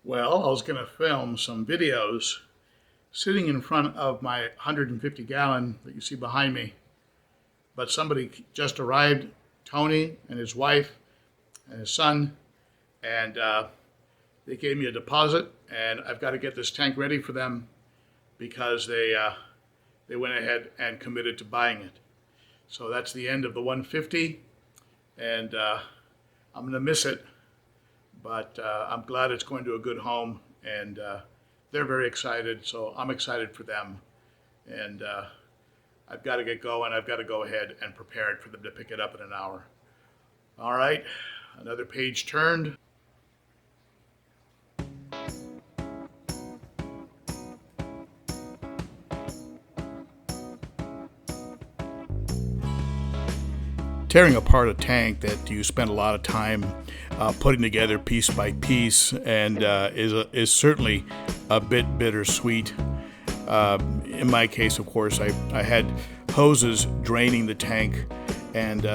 Well, I was going to film some videos sitting in front of my 150 gallon that you see behind me, but somebody just arrived, Tony and his wife and his son, and they gave me a deposit, and I've got to get this tank ready for them because they went ahead and committed to buying it. So that's the end of the 150, and I'm going to miss it. But I'm glad it's going to a good home, and they're very excited, so I'm excited for them. And I've got to get going. I've got to go ahead and prepare it for them to pick it up in an hour. All right, another page turned. Tearing apart a tank that you spend a lot of time putting together piece by piece and is certainly a bit bittersweet. In my case, of course, I had hoses draining the tank, and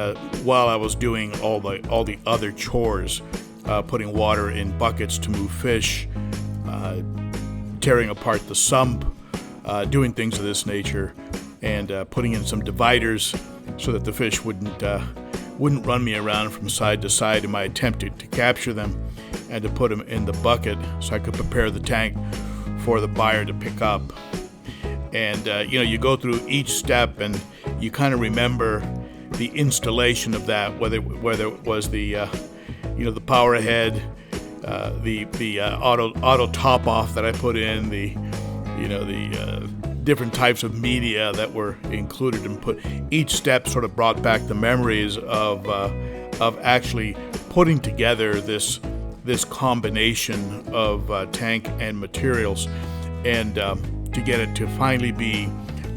while I was doing all the other chores, putting water in buckets to move fish, tearing apart the sump, doing things of this nature, and putting in some dividers so that the fish wouldn't run me around from side to side in my attempt to capture them, and to put them in the bucket so I could prepare the tank for the buyer to pick up. And you go through each step, and you kind of remember the installation of that, whether it was the the power head, the auto top off that I put in, the different types of media that were included and put. Each step sort of brought back the memories of actually putting together this combination of tank and materials, and to get it to finally be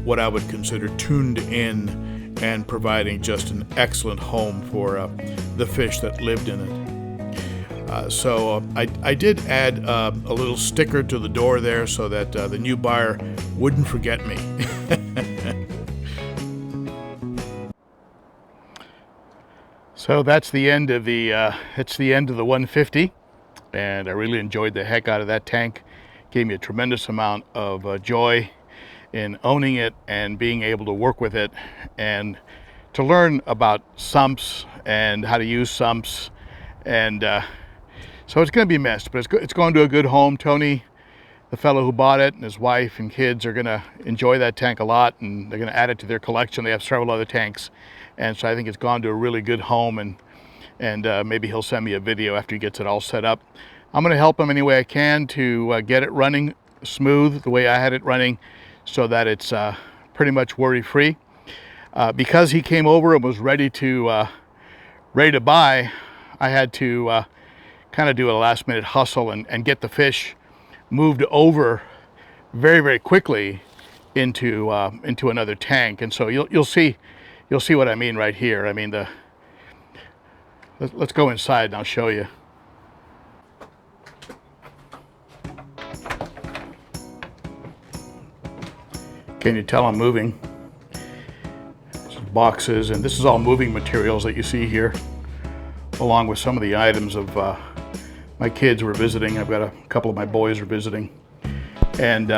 what I would consider tuned in and providing just an excellent home for the fish that lived in it. So I did add a little sticker to the door there so that the new buyer wouldn't forget me. So that's the end of the 150, and I really enjoyed the heck out of that tank. Gave me a tremendous amount of joy in owning it and being able to work with it, and to learn about sumps and how to use sumps, and so it's going to be missed, but it's going to a good home. Tony, the fellow who bought it, and his wife and kids are going to enjoy that tank a lot, and they're going to add it to their collection. They have several other tanks, and so I think it's gone to a really good home, and maybe he'll send me a video after he gets it all set up. I'm going to help him any way I can to get it running smooth the way I had it running, so that it's pretty much worry-free. Because he came over and was ready to buy, I had to kind of do a last-minute hustle and get the fish moved over very, very quickly into another tank. And so you'll see what I mean right here. I mean, let's go inside and I'll show you. Can you tell I'm moving? Boxes, and this is all moving materials that you see here, along with some of the items of my kids were visiting. I've got a couple of my boys are visiting, and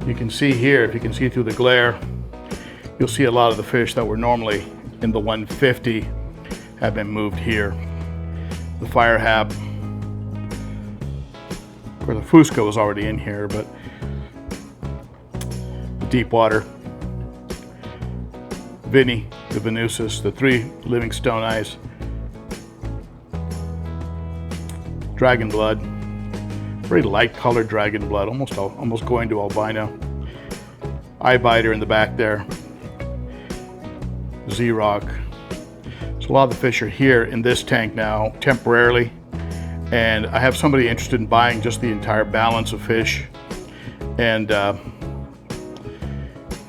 you can see here, if you can see through the glare, you'll see a lot of the fish that were normally in the 150 have been moved here. The Fire Hap, or the Fusco was already in here, but the deep water, Vinny, the Venustus, the 3 living stone eyes, dragon blood, very light colored dragon blood, almost going to albino. Eyebiter in the back there, Z-Rock. So a lot of the fish are here in this tank now temporarily, and I have somebody interested in buying just the entire balance of fish, and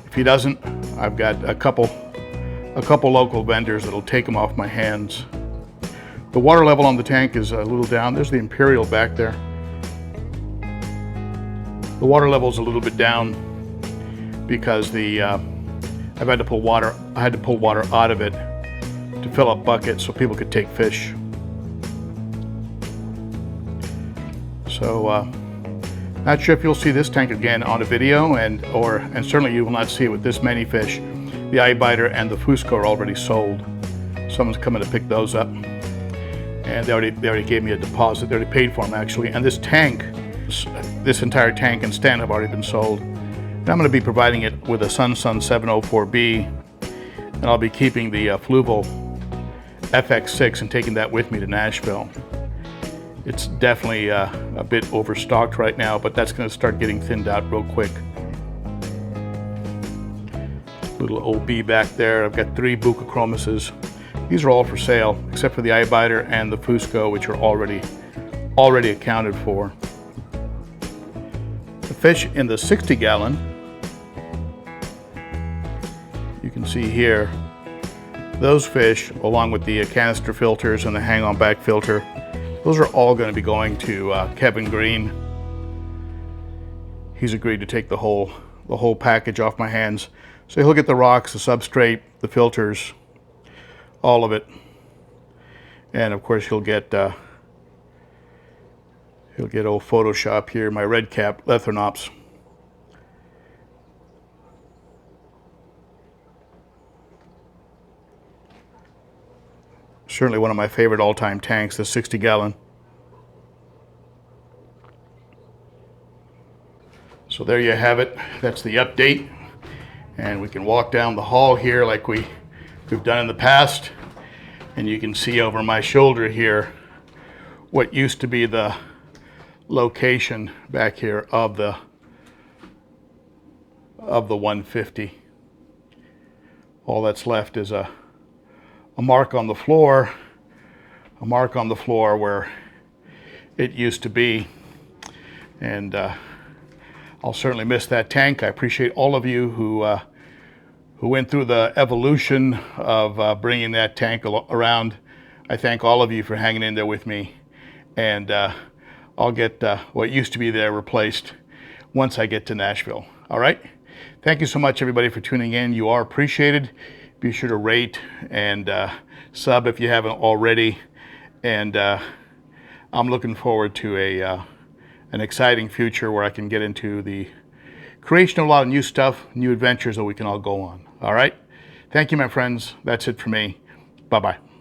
if he doesn't, I've got a couple local vendors that'll take them off my hands. The water level on the tank is a little down. There's the Imperial back there. The water level is a little bit down because I had to pull water out of it to fill up buckets so people could take fish. So not sure if you'll see this tank again on a video, and certainly you will not see it with this many fish. The Eyebiter and the Fusco are already sold. Someone's coming to pick those up, and they already gave me a deposit. They already paid for them actually. And this tank, this entire tank and stand have already been sold. And I'm going to be providing it with a Sun 704B, and I'll be keeping the Fluval FX6 and taking that with me to Nashville. It's definitely a bit overstocked right now, but that's going to start getting thinned out real quick. Little OB back there. I've got 3 Buccochromuses. These are all for sale, except for the Eyebiter and the Fusco, which are already accounted for. The fish in the 60-gallon, you can see here, those fish, along with the canister filters and the hang-on back filter, those are all going to be going to Kevin Green. He's agreed to take the whole package off my hands. So he'll get the rocks, the substrate, the filters, all of it. And of course he'll get old Photoshop here, my red cap Lethrinops. Certainly one of my favorite all-time tanks, the 60-gallon. So there you have it. That's the update. And we can walk down the hall here like we've done in the past. And you can see over my shoulder here what used to be the location back here of the 150. All that's left is a mark on the floor, where it used to be. And I'll certainly miss that tank. I appreciate all of you who went through the evolution of bringing that tank around. I thank all of you for hanging in there with me. And I'll get what used to be there replaced once I get to Nashville. All right? Thank you so much, everybody, for tuning in. You are appreciated. Be sure to rate and sub if you haven't already. And I'm looking forward to an exciting future where I can get into the creation of a lot of new stuff, new adventures that we can all go on. All right? Thank you, my friends. That's it for me. Bye-bye.